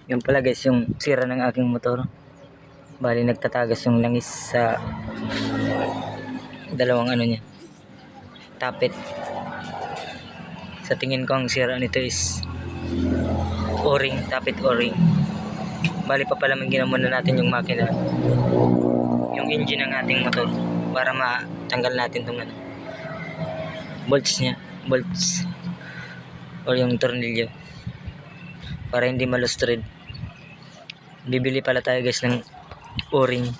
Yun pala guys yung sira ng aking motor. Bali nagtatagas yung langis sa dalawang ano niya, tapit. Sa tingin ko ang sira nito is o-ring, tapit o-ring. Bali papalamigin muna natin yung makina, yung engine ng ating motor, para matanggal natin itong ano, bolts or yung tornilyo, para hindi malustred. Bibili pala tayo guys ng o-ring,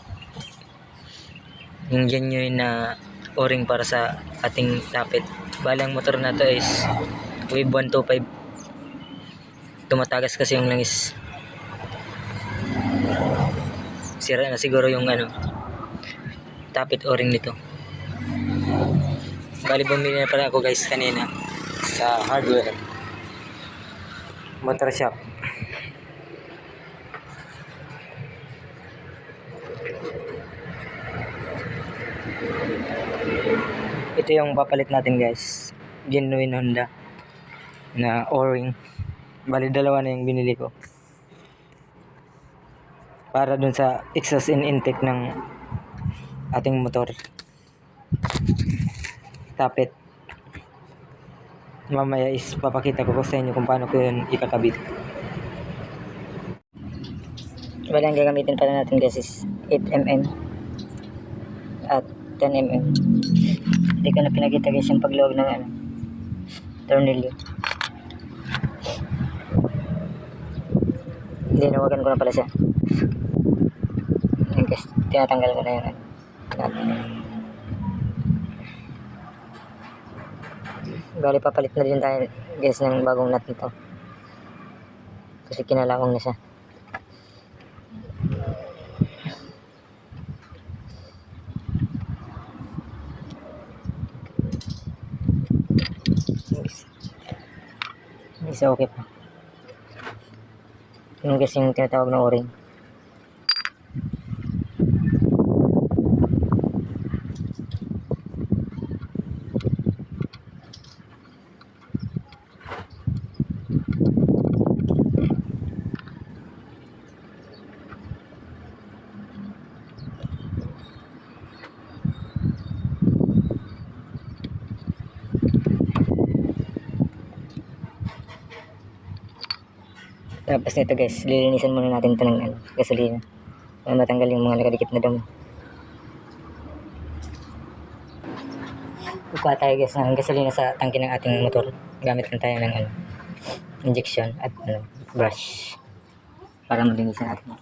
yung genuine na o-ring para sa ating tapit. Bali ang motor na to is Wave 125. Tumatagas kasi yung langis. Sira na siguro yung ano, tapit o-ring nito. Bali bumili na pala ako guys kanina sa hardware, motor shop. Ito yung papalit natin guys, genuine Honda na o-ring. Bali dalawa na yung binili ko para dun sa exhaust and intake ng ating motor, tapit. Mamaya is papakita ko sa inyo kung paano ko yun ikakabit. Bali ang gagamitin pala natin guys is 8mm at 10mm. Hindi ko na pinakita guys yung pagluwag ng ano, tornilyo. Dinawagan ko na pala siya. Ayan guys, tinatanggal ko na yung ano, bali papalit na din tayo guys ng bagong nut nito kasi kinalawang na siya. Isa okay pa. Yung guys yung tinatawag na o-ring. Tapos nito guys, lilinisan muna natin ito ng ano, gasolina para matanggal yung mga nakadikit na damo. Kukuha tayo guys ng gasolina sa tangke ng ating motor. Gamit lang tayo ng ano, injection at ano, brush para malinisan natin.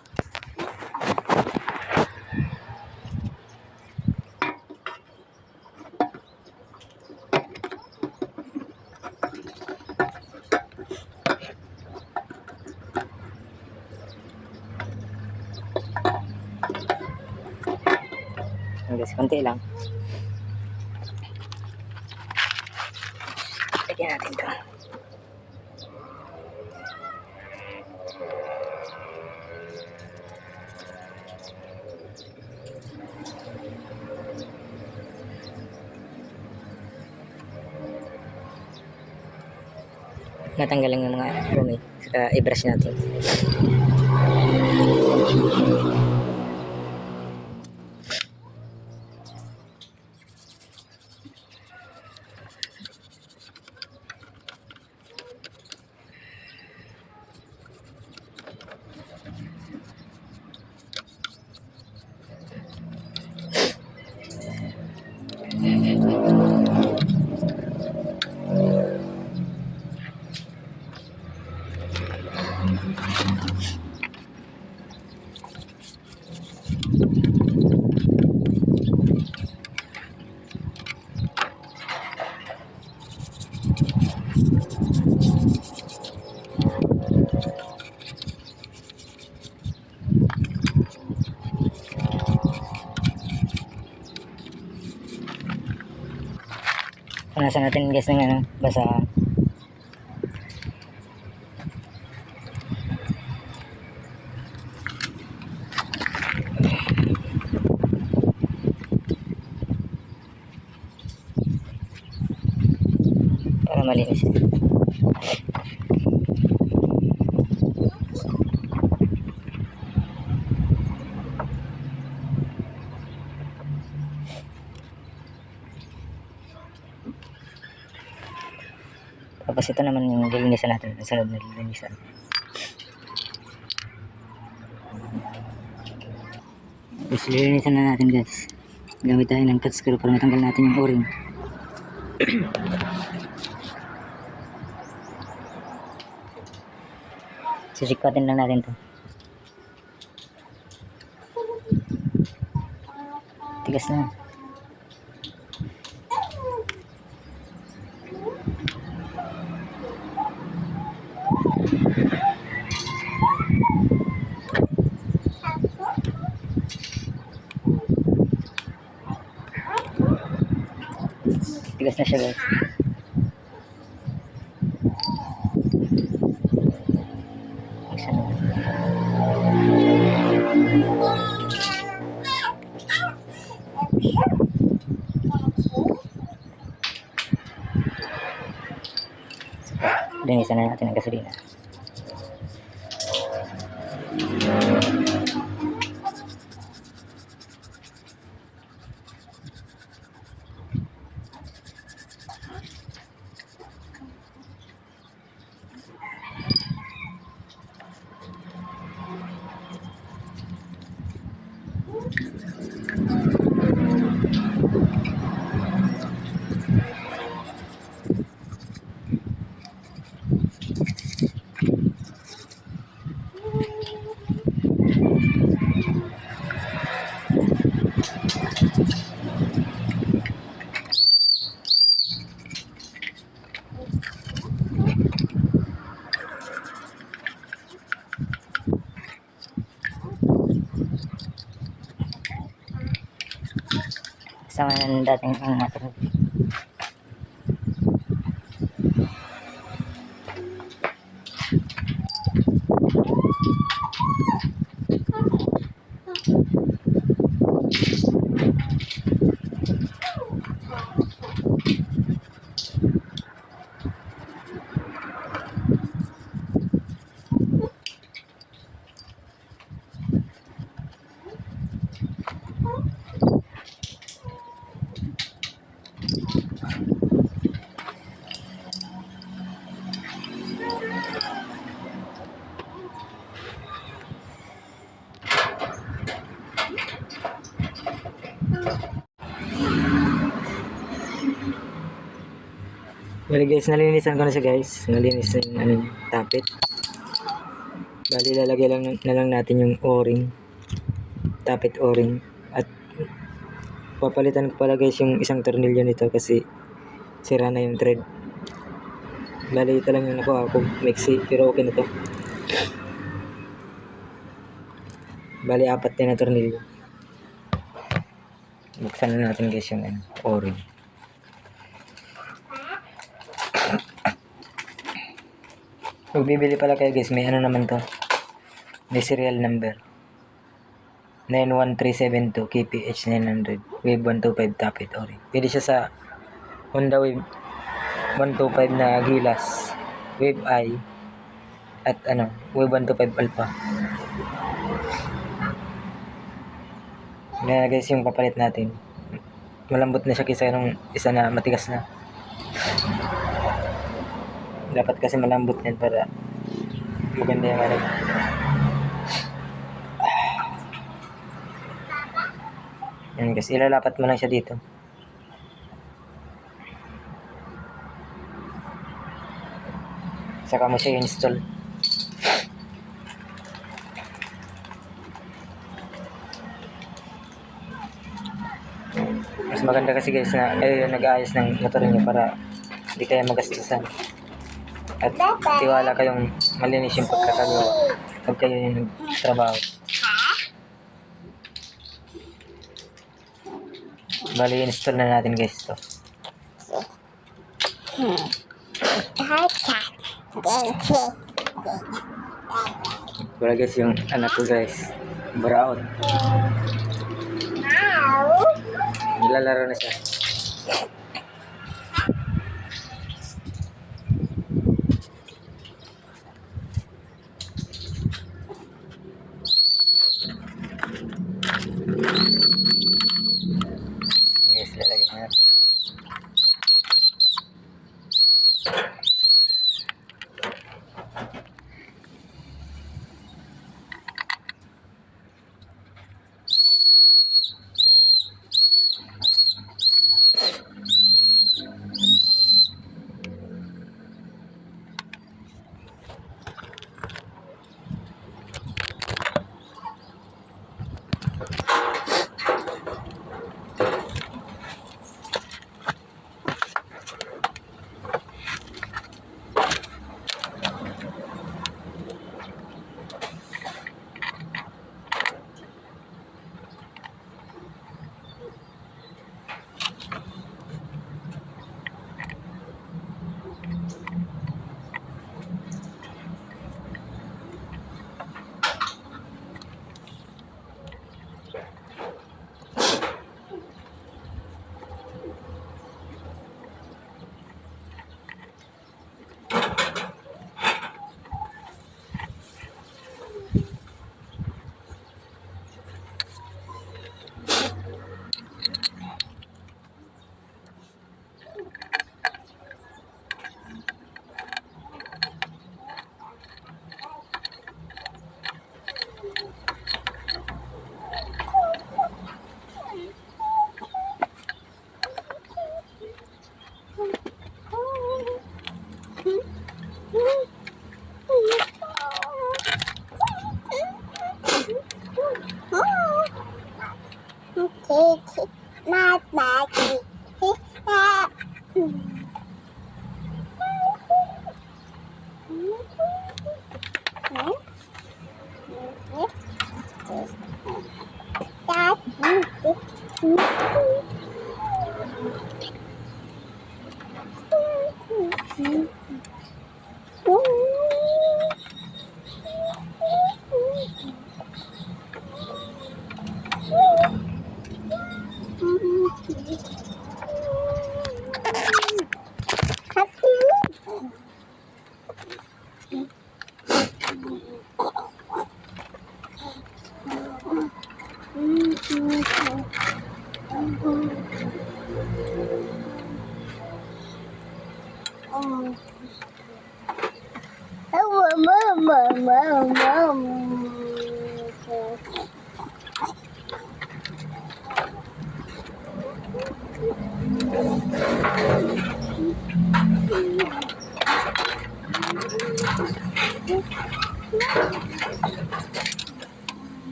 Guys, konti lang. Lagyan natin ito. Natanggal lang yung mga dumi. Saka i-brush natin. Punasan natin guys ng ano, basahan. Para malinis. Tapos ito naman yung lilinisan natin, ang sunod na lilinisan. Tapos lilinisan na natin guys. Gamit tayo ng cut screw para matanggal natin yung o-ring. Sisikpatin lang natin to. Tigas na. Tigas na siya guys. Linisan na natin ang gasolina. Sama ng dating ang motor. Bali guys, nalinisan ko na siya guys. Nalinis na yung ano, tapit. Bali lalagay lang na lang natin yung o-ring. Tapit o-ring. At papalitan ko pala guys yung isang tornilyo nito kasi sira na yung thread. Bali ito lang yung nakuha ko. Mixi, pero okay na to. Bali 4 din na tornilyo. Buksan na natin guys yung o-ring. Pag bibili pala kayo guys, may ano naman to. May serial number. 91372 KPH 900 Wave 125 tapit o-ring. Pwede siya sa Honda Wave 125 na Gilas, Wave I, at Wave 125 Alpha. Yan guys yung papalit natin. Malambot na siya kaysa nung isa na matigas na. Dapat kasi malambot yan para maganda yung ano. Yan guys, ilalapat mo lang siya dito. Saka mo siya install. Mas maganda kasi guys na kayo yung nag-aayos ng motor niyo para hindi kayo magastusan. At tiwala kayong malinis yung pagkakagawa pag kayo yung nagtrabaho. Bali, install na natin guys to. Wala guys yung anak ko guys. Brown. Nilalaro na siya. Guys, lalagyan natin.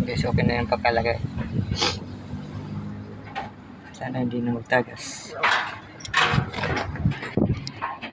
Guys, okay na yung pagkalagay. Sana hindi na magtagas.